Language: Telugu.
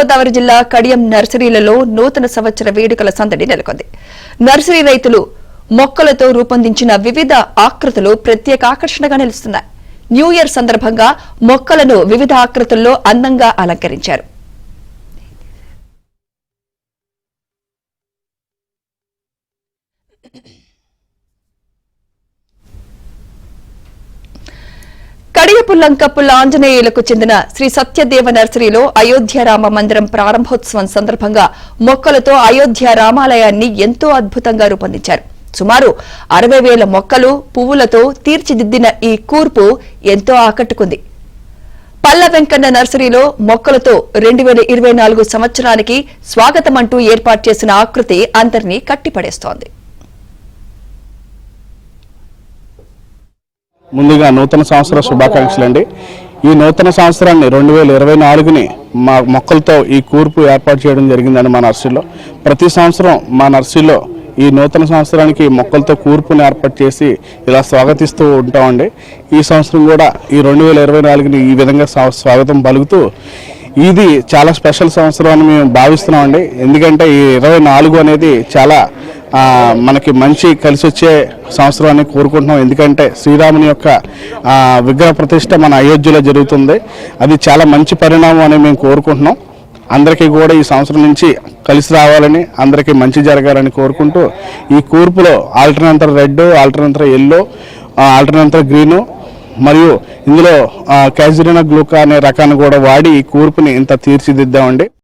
గోదావరి జిల్లా కడియం నర్సరీలలో నూతన సంవత్సర వేడుకల సందడి నెలకొంది. నర్సరీ రైతులు మొక్కలతో రూపొందించిన వివిధ ఆకృతులు ప్రత్యేక ఆకర్షణగా నిలుస్తున్నాయి. న్యూ ఇయర్ సందర్భంగా మొక్కలను వివిధ ఆకృతుల్లో అందంగా అలంకరించారు. కడియపు లంకపుల్ల ఆంజనేయులకు చెందిన శ్రీ సత్యదేవ నర్సరీలో అయోధ్య రామ మందిరం ప్రారంభోత్సవం సందర్భంగా మొక్కలతో అయోధ్య రామాలయాన్ని ఎంతో అద్భుతంగా రూపొందించారు. సుమారు 60,000 మొక్కలు, పువ్వులతో తీర్చిదిద్దిన ఈ కూర్పు ఎంతో ఆకట్టుకుంది. పల్ల వెంకన్న నర్సరీలో మొక్కలతో 2024 సంవత్సరానికి స్వాగతమంటూ ఏర్పాటు చేసిన ఆకృతి అందరినీ కట్టిపడేస్తోంది. ముందుగా నూతన సంవత్సర శుభాకాంక్షలు అండి. ఈ నూతన సంవత్సరాన్ని 2024ని మా మొక్కలతో ఈ కూర్పు ఏర్పాటు చేయడం జరిగిందండి. మా నర్సరీలో ప్రతి సంవత్సరం మా నర్సరీలో ఈ నూతన సంవత్సరానికి మొక్కలతో కూర్పుని ఏర్పాటు చేసి ఇలా స్వాగతిస్తూ ఉంటామండి. ఈ సంవత్సరం కూడా ఈ 2024ని ఈ విధంగా స్వాగతం పలుకుతూ ఇది చాలా స్పెషల్ సంవత్సరం అని మేము భావిస్తున్నామండి. ఎందుకంటే ఈ 24 అనేది చాలా మనకి మంచి కలిసి వచ్చే సంవత్సరం అని కోరుకుంటున్నాం. ఎందుకంటే శ్రీరాముని యొక్క విగ్రహ ప్రతిష్ట మన అయోధ్యలో జరుగుతుంది. అది చాలా మంచి పరిణామం అని మేము కోరుకుంటున్నాం. అందరికీ కూడా ఈ సంవత్సరం నుంచి కలిసి రావాలని, అందరికీ మంచి జరగాలని కోరుకుంటూ ఈ కూర్పులో alternator red, alternator yellow, alternator green మరియు ఇందులో క్యాజురినా గ్లూకా అనే రకాన్ని కూడా వాడి ఈ కూర్పుని ఇంత తీర్చిదిద్దామండి.